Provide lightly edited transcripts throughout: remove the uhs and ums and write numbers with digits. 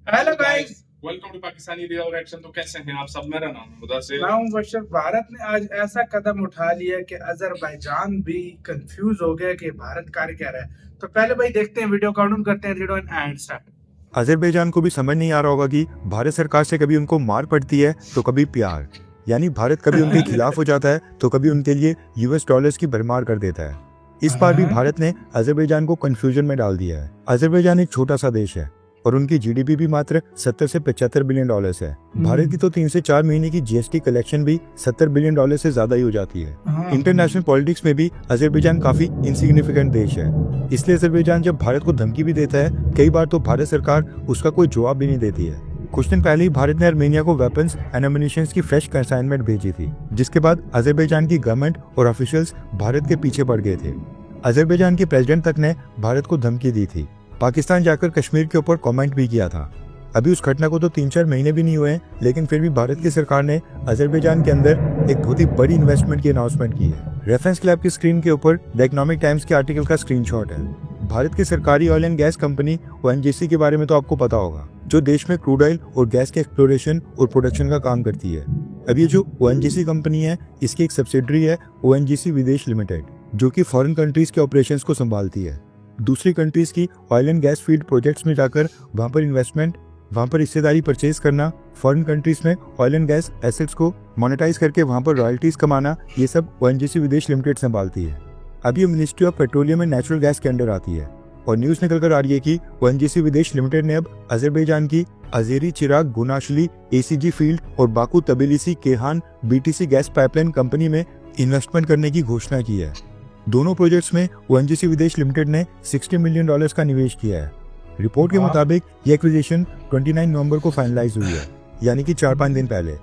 Hello guys, welcome to Pakistani reaction. तो कैसे हैं आप सब? मेरा नाम है मुदस्सिर। मैं हूं बशर। भारत ने आज ऐसा कदम उठा लिया कि अजरबैजान भी कंफ्यूज हो गया कि भारत कार्य क्या रहा है। तो पहले भाई देखते हैं, वीडियो काउंट करते हैं, read on and start. Azerbaijan को भी समझ नहीं आ रहा होगा कि भारत सरकार से कभी उनको मार पड़ती है तो कभी प्यार, यानी भारत कभी उनके खिलाफ हो जाता है तो कभी उनके लिए यूएस डॉलर्स की भरमार कर देता है। इस बार भी भारत ने अजरबैजान को कंफ्यूजन में डाल दिया है। अजरबैजान एक छोटा सा देश है और उनकी जीडीपी भी मात्र 70 से 75 बिलियन डॉलर्स है। भारत की तो 3 से 4 महीने की जीएसटी कलेक्शन भी 70 बिलियन डॉलर से ज्यादा ही हो जाती है। इंटरनेशनल पॉलिटिक्स में भी अजरबैजान काफी इनसिग्निफिकेंट देश है। इसलिए अजरबैजान जब भारत को धमकी भी देता है, कई बार तो भारत सरकार उसका कोई जवाब भी नहीं देती है। कुछ दिन पहले ही भारत ने आर्मेनिया को वेपन्स एंड एम्युनिशन की फ्रेश कंसाइनमेंट भेजी थी, जिसके बाद अजरबैजान की गवर्नमेंट और ऑफिशियल्स भारत के पीछे पड़ गए थे। अजरबैजान के प्रेसिडेंट तक ने भारत को धमकी दी थी। पाकिस्तान जाकर कश्मीर के ऊपर कमेंट भी किया था। अभी उस घटना को तो 3-4 महीने भी नहीं हुए, लेकिन फिर भी भारत की सरकार ने अजरबैजान के अंदर एक बहुत ही बड़ी इन्वेस्टमेंट की अनाउंसमेंट की है। रेफरेंस क्लैब की स्क्रीन के ऊपर द इकोनॉमिक टाइम्स के आर्टिकल का स्क्रीनशॉट है। भारत की सरकारी oil and gas company ONGC के बारे में तो आपको पता होगा, जो देश में क्रूड ऑयल और गैस के एक्सप्लोरेशन और प्रोडक्शन का काम करती है। अब ये जो ओएनजीसी कंपनी है, इसकी एक सब्सिडरी है ओएनजीसी विदेश लिमिटेड, जो कि फॉरेन कंट्रीज के ऑपरेशंस को संभालती है। दूसरी कंट्रीज की oil and gas field projects में जाकर वहां पर इन्वेस्टमेंट, वहां पर हिस्सेदारी परचेज करना, फॉरेन कंट्रीज में ऑयल एंड गैस एसेट्स को मोनेटाइज करके वहां पर रॉयल्टीज कमाना, ये सब ओएनजीसी विदेश लिमिटेड संभालती है। अब ये ministry of petroleum and natural gas के अंडर आती है और न्यूज निकल कर आ रही है कि ओएनजीसी विदेश लिमिटेड ने अब अजरबैजान की Azeri Chirag Gunashli ACG field और Baku Tbilisi Ceyhan BTC gas pipeline company में इन्वेस्टमेंट करने की घोषणा की है। दोनों प्रोजेक्ट्स में ओएनजीसी विदेश लिमिटेड ने $60 मिलियन का निवेश किया है। रिपोर्ट के मुताबिक ये एक्विजिशन 29 नवंबर को फाइनलाइज हुई है, यानी कि 4-5 दिन पहले।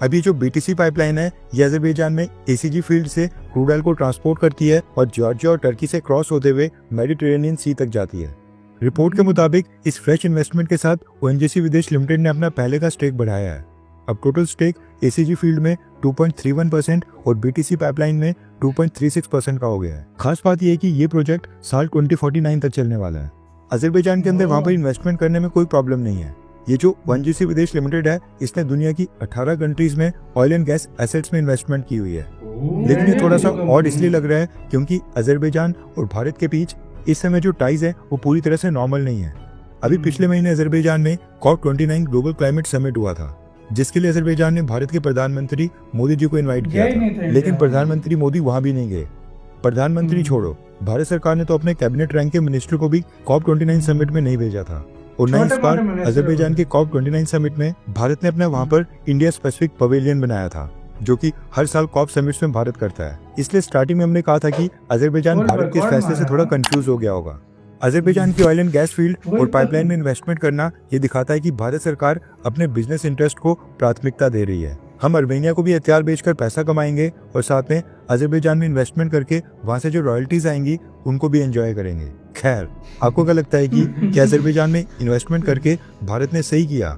अभी जो बीटीसी पाइपलाइन है, ये अजरबैजान में एसीजी फील्ड से क्रूड ऑयल को ट्रांसपोर्ट करती है और जॉर्जिया और टर्की से क्रॉस होते हुए मेडिटेरेनियन सी तक जाती है। रिपोर्ट के मुताबिक इस फ्रेश इन्वेस्टमेंट के साथ ओएनजीसी विदेश लिमिटेड ने अपना पहले का स्टेक बढ़ाया है। अब टोटल स्टेक एसीजी फील्ड में 2.31% और बीटीसी पाइपलाइन में 2.36% का हो गया है। खास बात यह है कि ये प्रोजेक्ट साल 2049 तक चलने वाला है। अजरबैजान के अंदर वहां पर इन्वेस्टमेंट करने में कोई प्रॉब्लम नहीं है। ये जो ओएनजीसी विदेश लिमिटेड है, इसने दुनिया की 18 कंट्रीज में ऑयल एंड गैस एसेट्स में इन्वेस्टमेंट की हुई है। लेकिन ये थोड़ा सा ऑड इसलिए लग रहा है क्योंकि अजरबैजान और भारत के बीच इस समय जो टाइज है वो पूरी तरह से नॉर्मल नहीं है। अभी पिछले महीने अजरबैजान में COP29 ग्लोबल क्लाइमेट समिट हुआ था, जिसके लिए अजरबैजान ने भारत के प्रधानमंत्री मोदी जी को इनवाइट किया था, लेकिन प्रधानमंत्री मोदी वहां भी नहीं गए। प्रधानमंत्री छोड़ो, भारत सरकार ने तो अपने कैबिनेट रैंक के मिनिस्टर को भी COP29 समिट में नहीं भेजा था। और न इस बार अजरबैजान के COP29 समिट में भारत ने अपना वहां पर इंडिया स्पेसिफिक पवेलियन बनाया था, जो कि हर साल COP समिट्स में भारत करता है। इसलिए स्टार्टिंग में हमने कहा था कि अजरबैजान भारत के इस फैसले से थोड़ा कंफ्यूज हो गया होगा। अजरबैजान की ऑयल एंड गैस फील्ड और पाइपलाइन में इन्वेस्टमेंट करना ये दिखाता है कि भारत सरकार अपने बिजनेस इंटरेस्ट को प्राथमिकता दे रही है। हम आर्मेनिया को भी हथियार बेचकर पैसा कमाएंगे और साथ में अजरबैजान में इन्वेस्टमेंट करके वहां से जो रॉयल्टीज आएंगी उनको भी एंजॉय करेंगे। खैर, आपको क्या लगता है कि अजरबैजान में इन्वेस्टमेंट करके भारत ने सही किया,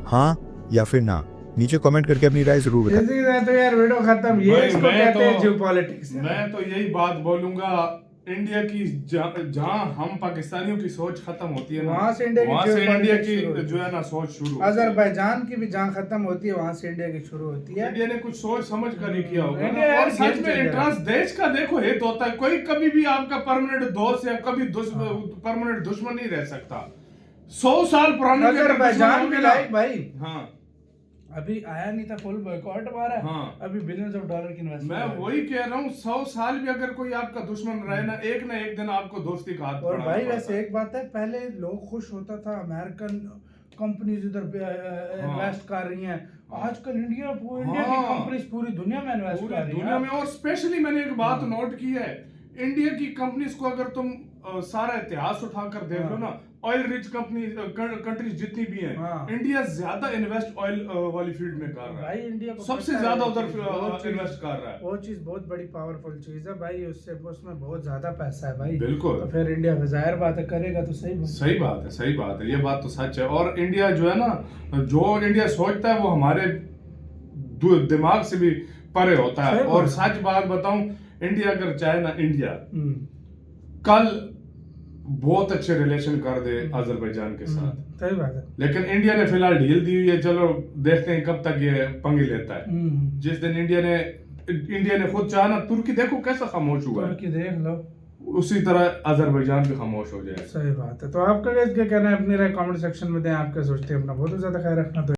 हाँ या फिर ना? नीचे कमेंट करके अपनी राय जरूर बताएं। तो यार वीडियो खत्म। ये इसको कहते हैं जियोपॉलिटिक्स। मैं तो यही बात बोलूंगा, इंडिया की जहां हम पाकिस्तानियों की सोच खत्म होती है ना, वहां से इंडिया की जो है ना सोच शुरू। अजरबैजान की भी जहाँ खत्म होती है, वहां से इंडिया की शुरू होती है। इंडिया ने कुछ सोच समझ कर ही किया होगा ना। और सच में इंटरेस्ट देश का देखो हित होता है। कोई कभी भी आपका परमानेंट दोस्त या कभी परमानेंट दुश्मन नहीं रह सकता। 100 साल पुराने अजरबैजान में लाइक भाई, हाँ अभी आया नहीं था, फुल बॉयकॉट मारा। हाँ, अभी बिलियंस ऑफ डॉलर की इन्वेस्टमेंट। मैं वही कह रहा हूँ, 100 साल भी अगर कोई आपका दुश्मन रहे ना एक दिन आपको दोस्ती का हाथ। और भाई वैसे एक बात है, पहले लोग खुश होता था अमेरिकन कंपनीज इधर इन्वेस्ट कर रही हैं। आजकल इंडिया की कंपनीज पूरी दुनिया में इन्वेस्ट कर रही हैं। दुनिया में। और स्पेशली मैंने एक बात नोट की है, इंडिया की कंपनीज को अगर तुम सारा इतिहास उठाकर देख लो ना, ऑयल रिच कंट्रीज जितनी भी हैं, इंडिया ज्यादा इन्वेस्ट ऑयल वाली फील्ड में कर रहा है भाई। इंडिया को सबसे ज्यादा उधर इन्वेस्ट कर रहा है। वो चीज बहुत बड़ी पावरफुल चीज है भाई, उसमें बहुत ज्यादा पैसा है भाई। बिल्कुल। तो फिर इंडिया जाहिर बात है करेगा तो सही बात है, ये बात तो सच है। और इंडिया जो है ना, जो इंडिया सोचता है वो हमारे दिमाग से भी परे होता है। और सच बात बताऊं, इंडिया अगर चाहे ना, इंडिया कल बहुत अच्छे रिलेशन कर दे अजरबैजान के साथ। सही बात है। लेकिन इंडिया ने फिलहाल ढील दी हुई है, चलो देखते हैं कब तक ये पंगे लेता है। जिस दिन इंडिया ने खुद चाहा ना, तुर्की देखो कैसा खामोश हुआ है, तुर्की देख लो, उसी तरह अजरबैजान भी खामोश हो जाए। सही बात है। तो आपका क्या कहना है, अपनी राय कमेंट सेक्शन में दें, आप क्या सोचते हैं। अपना बहुत ज्यादा ख्याल रखना। तो